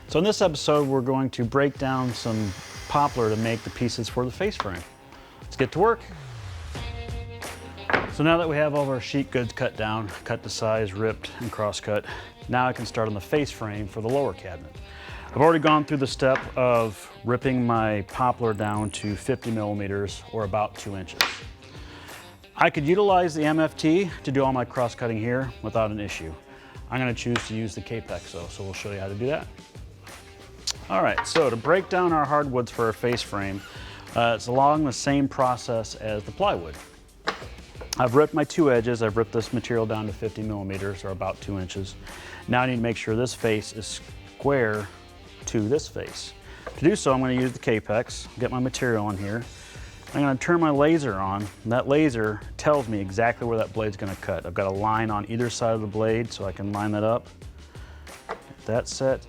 So in this episode, we're going to break down some poplar to make the pieces for the face frame. Let's get to work. So now that we have all of our sheet goods cut down, cut to size, ripped, and cross-cut, now I can start on the face frame for the lower cabinet. I've already gone through the step of ripping my poplar down to 50 millimeters, or about 2 inches. I could utilize the MFT to do all my cross-cutting here without an issue. I'm going to choose to use the KAPEX though, so we'll show you how to do that. All right, so to break down our hardwoods for our face frame, it's along the same process as the plywood. I've ripped my 2 edges. I've ripped this material down to 50 millimeters, or about 2 inches. Now I need to make sure this face is square to this face. To do so, I'm going to use the KAPEX, get my material on here. I'm going to turn my laser on, and that laser tells me exactly where that blade's going to cut. I've got a line on either side of the blade, so I can line that up, get that set,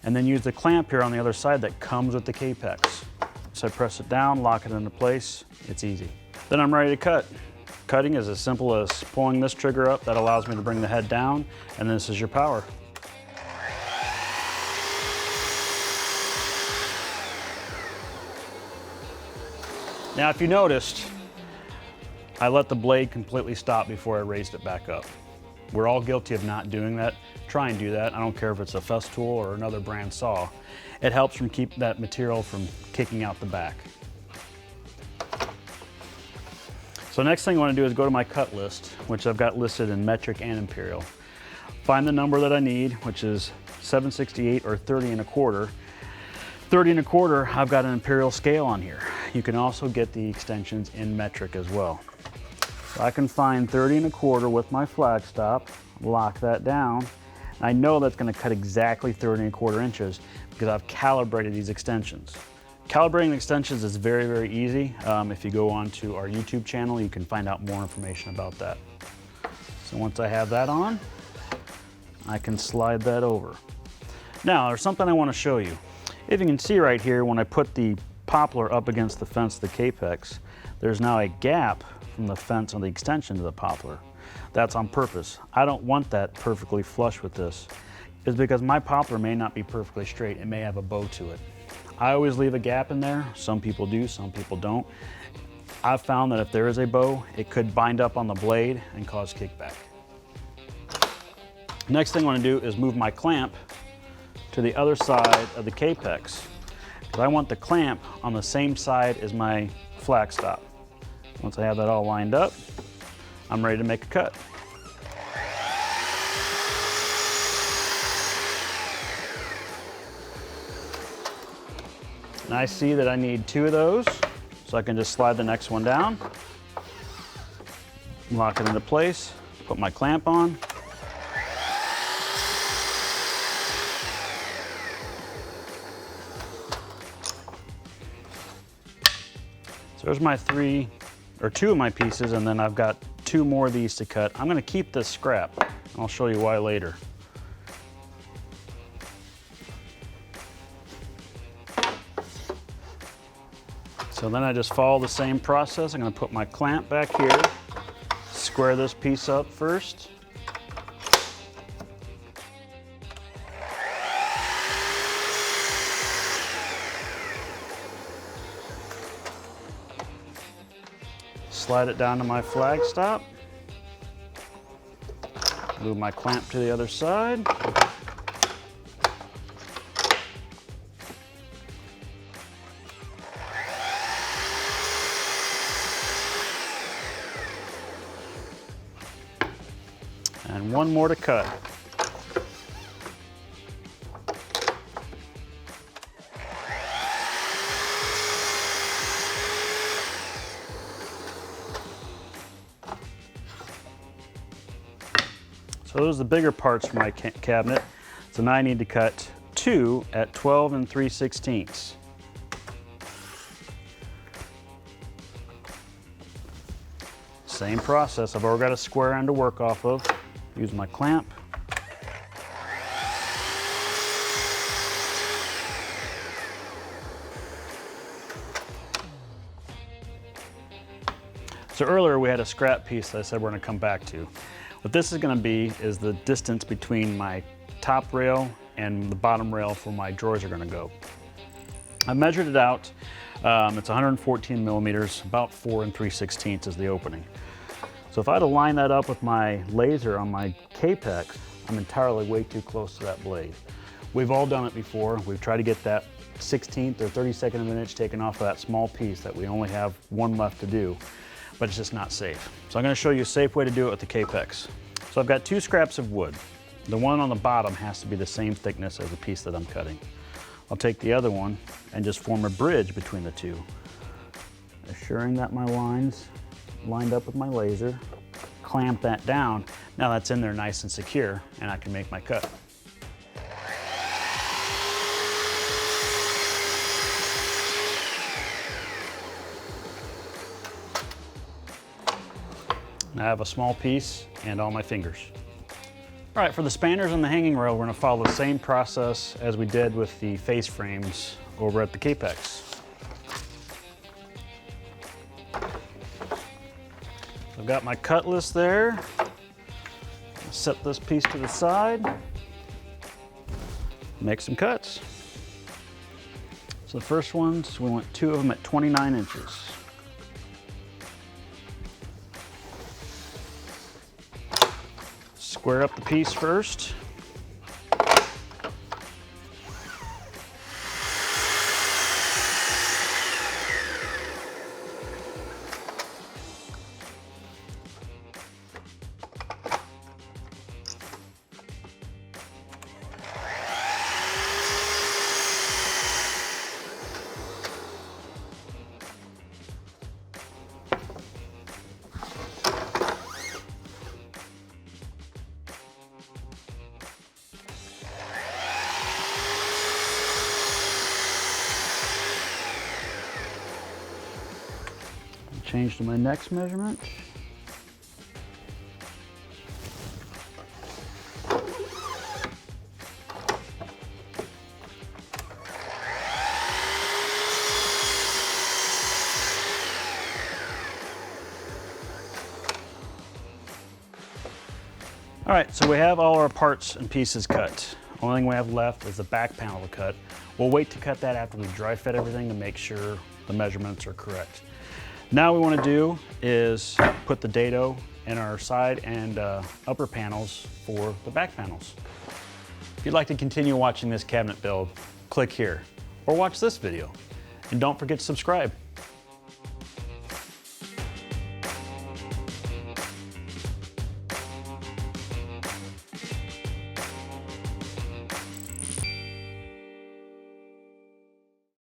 and then use the clamp here on the other side that comes with the KAPEX. So I press it down, lock it into place, it's easy. Then I'm ready to cut. Cutting is as simple as pulling this trigger up, that allows me to bring the head down, and this is your power. Now, if you noticed, I let the blade completely stop before I raised it back up. We're all guilty of not doing that. Try and do that. I don't care if it's a Festool or another brand saw. It helps from keep that material from kicking out the back. So next thing I want to do is go to my cut list, which I've got listed in metric and imperial. Find the number that I need, which is 7/68 or 30 1/4. 30 1/4, I've got an imperial scale on here. You can also get the extensions in metric as well. So I can find 30 1/4 with my flag stop, lock that down. I know that's going to cut exactly 30 1/4 inches because I've calibrated these extensions. Calibrating the extensions is very, very easy. If you go onto our YouTube channel, you can find out more information about that. So once I have that on, I can slide that over. Now, there's something I want to show you. If you can see right here, when I put the poplar up against the fence of the KAPEX, there's now a gap from the fence on the extension to the poplar. That's on purpose. I don't want that perfectly flush with this. It's because my poplar may not be perfectly straight. It may have a bow to it. I always leave a gap in there. Some people do, some people don't. I've found that if there is a bow, it could bind up on the blade and cause kickback. Next thing I want to do is move my clamp to the other side of the KAPEX. Because I want the clamp on the same side as my flag stop. Once I have that all lined up, I'm ready to make a cut. And I see that I need 2 of those, so I can just slide the next one down, lock it into place, put my clamp on. So there's my 2 of my pieces, and then I've got 2 more of these to cut. I'm going to keep this scrap. I'll show you why later. So then I just follow the same process. I'm going to put my clamp back here, square this piece up first. Slide it down to my flag stop. Move my clamp to the other side. And 1 more to cut. So those are the bigger parts for my cabinet. So now I need to cut 2 at 12 3/16. Same process. I've already got a square end to work off of. Use my clamp. So earlier we had a scrap piece that I said we're going to come back to. What this is going to be is the distance between my top rail and the bottom rail for my drawers are gonna go. I measured it out. It's 114 millimeters, about 4 3/16 is the opening. So if I had to line that up with my laser on my KAPEX, I'm entirely way too close to that blade. We've all done it before. We've tried to get that 16th or 32nd of an inch taken off of that small piece that we only have one left to do, but it's just not safe. So I'm gonna show you a safe way to do it with the KAPEX. So I've got 2 scraps of wood. The one on the bottom has to be the same thickness as the piece that I'm cutting. I'll take the other one and just form a bridge between the two, assuring that my line's lined up with my laser. Clamp that down. Now that's in there nice and secure, and I can make my cut. I have a small piece and all my fingers. All right, for the spanners and the hanging rail, we're gonna follow the same process as we did with the face frames over at the KAPEX. I've got my cut list there. Set this piece to the side, make some cuts. So the first ones, we want 2 of them at 29 inches. Square up the piece first. Change to my next measurement. All right, so we have all our parts and pieces cut. Only thing we have left is the back panel to cut. We'll wait to cut that after we dry fit everything to make sure the measurements are correct. Now what we want to do is put the dado in our side and upper panels for the back panels. If you'd like to continue watching this cabinet build, click here or watch this video. And don't forget to subscribe.